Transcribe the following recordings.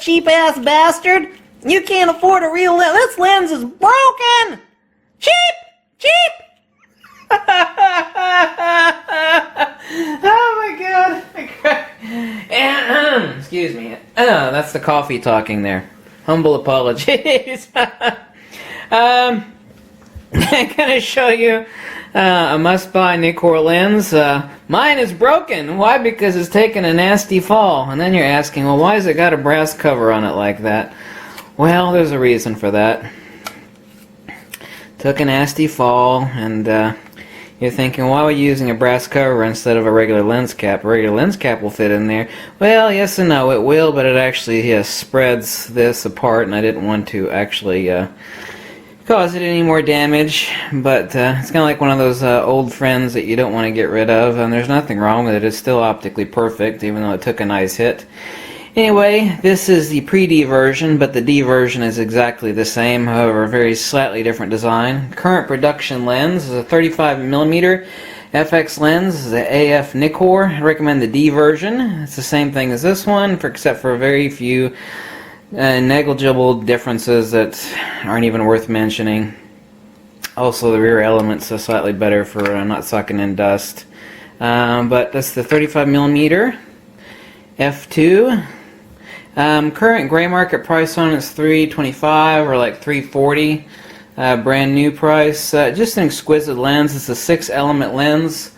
cheap-ass bastard. You can't afford a real lens. This lens is broken. Cheap! Cheap! Oh my god. Excuse me. Oh, that's the coffee talking there. Humble apologies. I'm gonna show you a must-buy Nikkor lens. Mine is broken. Why? Because it's taken a nasty fall. And then you're asking, well, why has it got a brass cover on it like that? Well, there's a reason for that. Took a nasty fall, and you're thinking, why are we using a brass cover instead of a regular lens cap? A regular lens cap will fit in there. Well, yes and no, it will, but it actually spreads this apart, and I didn't want to actually cause it any more damage. But it's kind of like one of those old friends that you don't want to get rid of, and there's nothing wrong with it. It's still optically perfect, even though it took a nice hit. Anyway, this is the pre-D version, but the D version is exactly the same, however, a very slightly different design. Current production lens is a 35mm FX lens. This is an AF Nikkor. I recommend the D version. It's the same thing as this one, except for very few negligible differences that aren't even worth mentioning. Also, the rear elements are slightly better for not sucking in dust. But that's the 35mm f2. Current gray market price on it is $325 or like $340. Brand new price. Just an exquisite lens. It's a 6-element lens.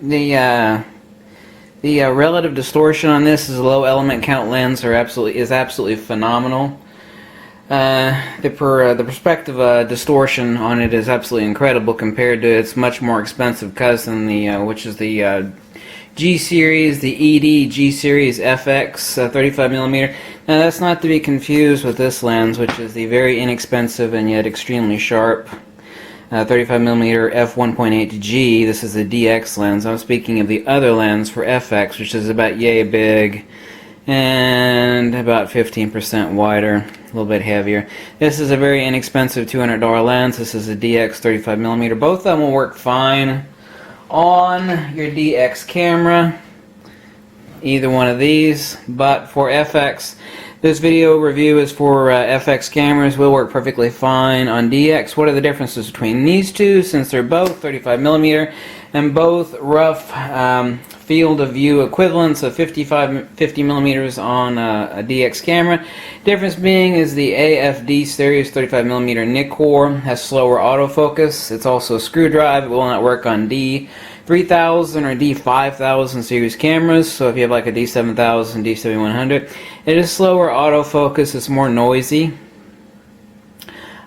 The relative distortion on this is a low element count lens is absolutely phenomenal. The perspective distortion on it is absolutely incredible compared to its much more expensive cousin, which is the G series, the ED G series FX 35mm. Now that's not to be confused with this lens, which is the very inexpensive and yet extremely sharp 35mm f1.8G. This is the DX lens. I'm speaking of the other lens for FX, which is about yay big and about 15% wider, a little bit heavier. This is a very inexpensive $200 lens. This is a DX 35mm. Both of them will work fine on your DX camera, either one of these, but for FX, this video review is for FX cameras. Will work perfectly fine on DX. What are the differences between these two, since they're both 35mm and both rough field of view equivalents of 50mm on a DX camera? Difference being is the AFD series 35mm Nikkor has slower autofocus. It's also a screw drive. It will not work on D3000 or D5000 series cameras. So if you have like a D7000, D7100, it is slower autofocus. It's more noisy.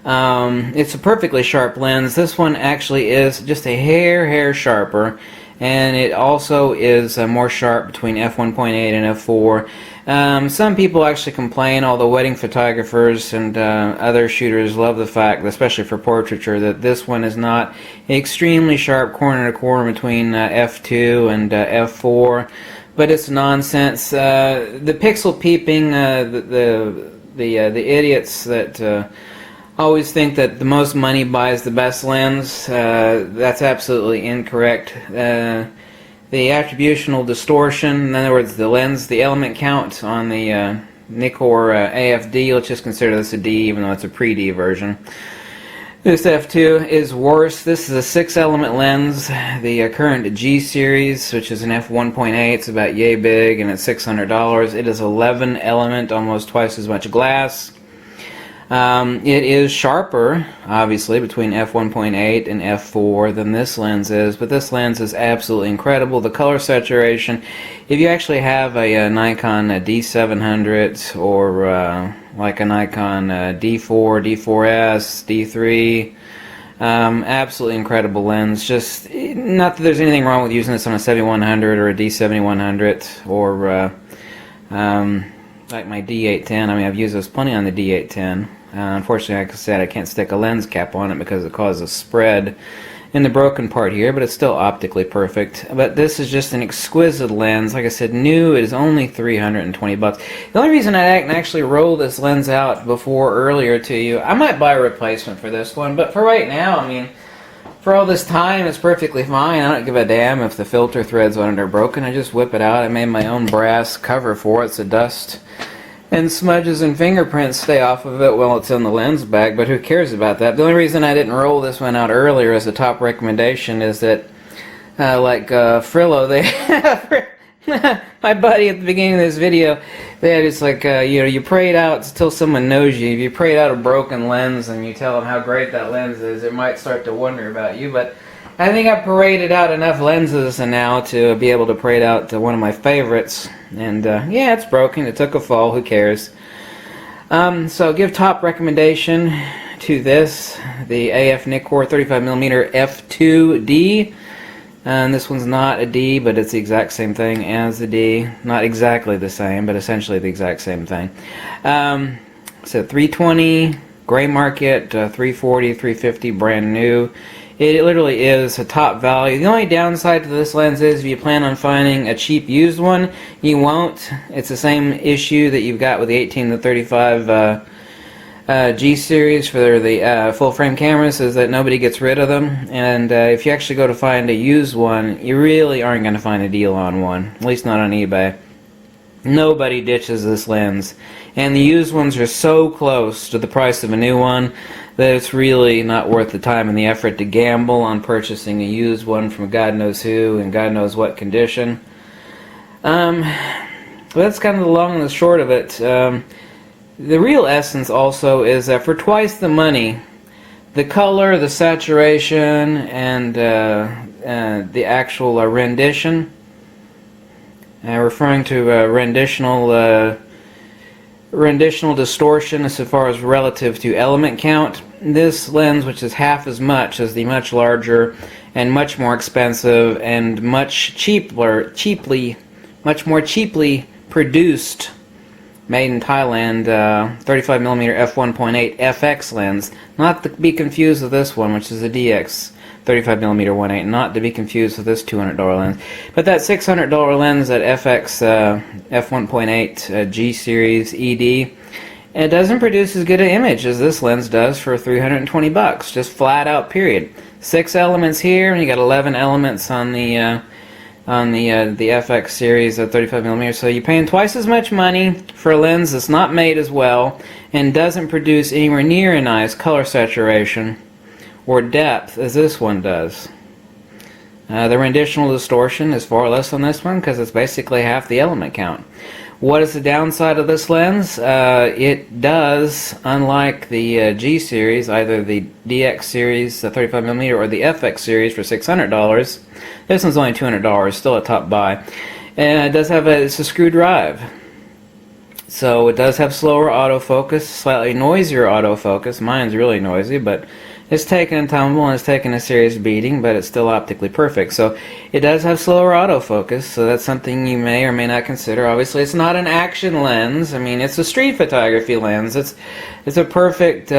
It's a perfectly sharp lens. This one actually is just a hair sharper, and it also is more sharp between f1.8 and f4. Some people actually complain, although wedding photographers and other shooters love the fact, especially for portraiture, that this one is not extremely sharp corner to corner between f2 and f4. But it's nonsense. The pixel peeping, the idiots that always think that the most money buys the best lens, that's absolutely incorrect. The attributional distortion, in other words, the lens, the element count on the Nikkor AFD, let's just consider this a D, even though it's a pre-D version. This f2 is worse. This is a 6-element lens. The current G series, which is an f1.8, it's about yay big, and it's $600. It is 11-element, almost twice as much glass. It is sharper, obviously, between f1.8 and f4 than this lens is, but this lens is absolutely incredible. The color saturation, if you actually have a Nikon D700 or like a Nikon D4, D4S, D3, absolutely incredible lens. Just, not that there's anything wrong with using this on a 7100 or a D7100 or like my D810. I mean, I've used this plenty on the D810. Unfortunately, like I said, I can't stick a lens cap on it because it causes spread in the broken part here, but it's still optically perfect. But this is just an exquisite lens. Like I said, new is only $320. The only reason I didn't actually roll this lens out before earlier to you, I might buy a replacement for this one, but for right now, I mean, For all this time, it's perfectly fine. I don't give a damn if the filter threads on it are broken. I just whip it out. I made my own brass cover for it so dust and smudges and fingerprints stay off of it while it's in the lens bag, but who cares about that? The only reason I didn't roll this one out earlier as a top recommendation is that, like Frillo, they my buddy at the beginning of this video, they had, it's like, you know, you pray it out until someone knows you. If you pray it out a broken lens and you tell them how great that lens is, they might start to wonder about you. But I think I paraded out enough lenses and now to be able to parade out to one of my favorites. And yeah, it's broken. It took a fall. Who cares? So give top recommendation to this, the AF Nikkor 35mm f2D. And this one's not a D, but it's the exact same thing as the D. Not exactly the same, but essentially the exact same thing. So 320, gray market, 340, 350, brand new. It literally is a top value. The only downside to this lens is if you plan on finding a cheap used one, you won't. It's the same issue that you've got with the 18 to 35 G series for the full frame cameras, is that nobody gets rid of them, and if you actually go to find a used one, you really aren't going to find a deal on one, at least not on eBay. Nobody ditches this lens, and the used ones are so close to the price of a new one that it's really not worth the time and the effort to gamble on purchasing a used one from God knows who and God knows what condition. That's kind of the long and the short of it. The real essence also is that for twice the money, the color, the saturation, and the actual rendition, referring to renditional distortion as far as relative to element count, this lens, which is half as much as the much larger and much more expensive and much more cheaply produced, made in Thailand, 35mm f1.8 FX lens, not to be confused with this one, which is a DX 35mm 1.8, not to be confused with this $200 lens. But that $600 lens, that FX f1.8 G series ED, it doesn't produce as good an image as this lens does for $320, just flat out, period. 6 elements here, and you got 11 elements on the FX series of 35mm, so you're paying twice as much money for a lens that's not made as well and doesn't produce anywhere near a nice color saturation or depth as this one does. The renditional distortion is far less on this one because it's basically half the element count. What is the downside of this lens? It does, unlike the G series, either the DX series, the 35mm, or the FX series for $600. This one's only $200, still a top buy. And it does have it's a screw drive. So it does have slower autofocus, slightly noisier autofocus. Mine's really noisy, but it's taken a tumble and it's taken a serious beating, but it's still optically perfect. So it does have slower autofocus, so that's something you may or may not consider. Obviously, it's not an action lens. I mean, it's a street photography lens. It's a perfect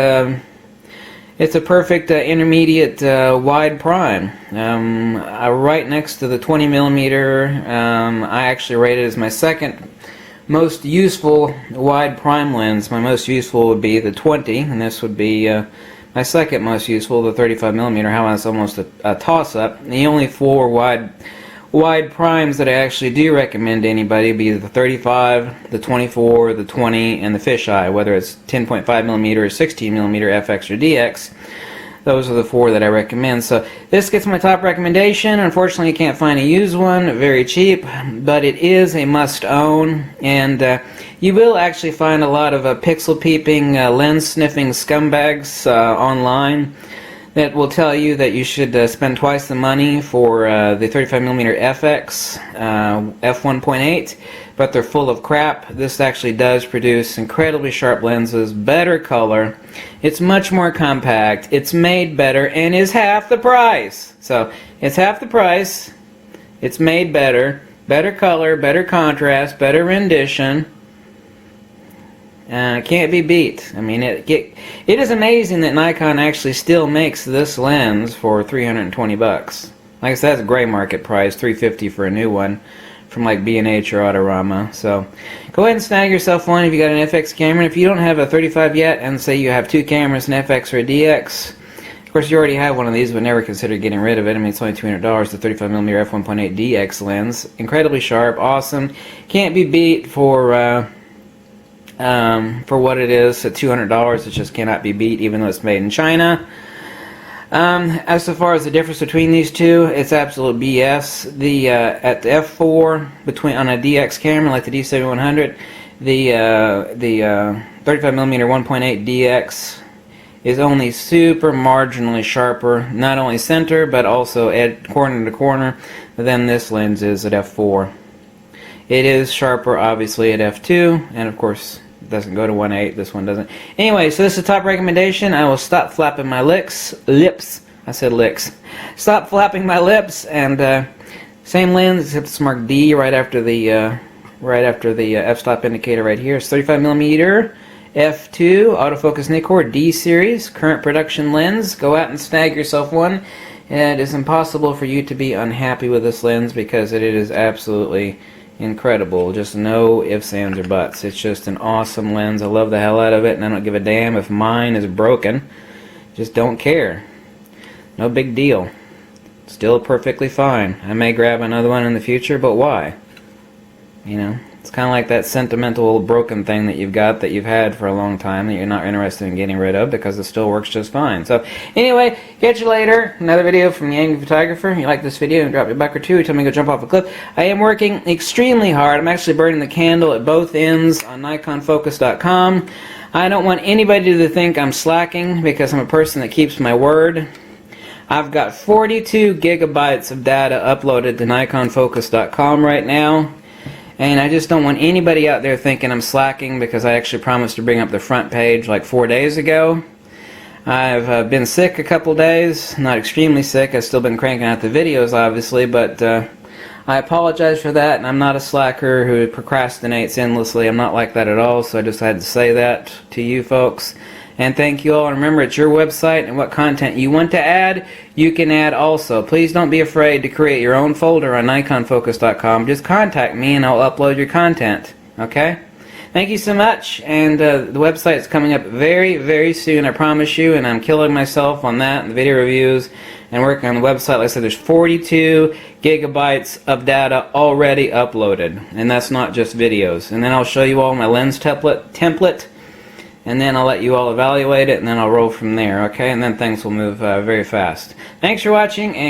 intermediate wide prime. Right next to the 20mm, I actually rate it as my second most useful wide prime lens. My most useful would be the 20, and this would be my second most useful, the 35mm. How it's almost a toss-up. The only 4 wide primes that I actually do recommend to anybody would be the 35, the 24, the 20, and the fisheye, whether it's 10.5mm or 16mm FX or DX. Those are the 4 that I recommend. So this gets my top recommendation. Unfortunately, you can't find a used one, very cheap, but it is a must-own, and you will actually find a lot of pixel-peeping, lens-sniffing scumbags online that will tell you that you should spend twice the money for the 35mm FX f1.8, but they're full of crap. This actually does produce incredibly sharp lenses, better color, it's much more compact, it's made better, and is half the price. So it's half the price, it's made better, better color, better contrast, better rendition. Can't be beat. I mean, it is amazing that Nikon actually still makes this lens for $320. Like I said, that's a gray market price, $350 for a new one from like B&H or Autorama. So go ahead and snag yourself one if you got an FX camera. If you don't have a 35 yet, and say you have 2 cameras, an FX or a DX, course, you already have one of these, but never consider getting rid of it. I mean, it's only $200. The 35mm f1.8 DX lens, incredibly sharp, awesome. Can't be beat for what it is at $200. It just cannot be beat, even though it's made in China. As far as the difference between these two, it's absolute BS. The at the f4 on a DX camera like the D7100, the 35mm 1.8 DX is only super marginally sharper, not only center but also at corner to corner than this lens is at f4. It is sharper obviously at f2, and of course it doesn't go to 1.8. This one doesn't. Anyway, so this is a top recommendation. I will stop flapping my lips. I said licks. Stop flapping my lips, and same lens except it's marked D right after the f-stop indicator right here. It's 35mm f2 autofocus Nikkor D series current production lens. Go out and snag yourself one. It is impossible for you to be unhappy with this lens because it is absolutely incredible. Just no ifs, ands, or buts. It's just an awesome lens. I love the hell out of it, and I don't give a damn if mine is broken. Just don't care. No big deal. Still perfectly fine. I may grab another one in the future, but why? You know, it's kind of like that sentimental broken thing that you've had for a long time that you're not interested in getting rid of because it still works just fine. So anyway, catch you later. Another video from the Angry Photographer. If you like this video and drop me a buck or two, tell me to go jump off a cliff. I am working extremely hard. I'm actually burning the candle at both ends on NikonFocus.com. I don't want anybody to think I'm slacking because I'm a person that keeps my word. I've got 42 gigabytes of data uploaded to NikonFocus.com right now. And I just don't want anybody out there thinking I'm slacking because I actually promised to bring up the front page like 4 days ago. I've been sick a couple days, not extremely sick. I've still been cranking out the videos obviously, but I apologize for that, and I'm not a slacker who procrastinates endlessly. I'm not like that at all, so I just had to say that to you folks. And thank you all. And remember, it's your website, and what content you want to add, you can add also. Please don't be afraid to create your own folder on NikonFocus.com. Just contact me and I'll upload your content. Okay? Thank you so much. And the website is coming up very, very soon, I promise you. And I'm killing myself on that and the video reviews and working on the website. Like I said, there's 42 gigabytes of data already uploaded. And that's not just videos. And then I'll show you all my lens template. And then I'll let you all evaluate it, and then I'll roll from there, okay? And then things will move very fast. Thanks for watching, and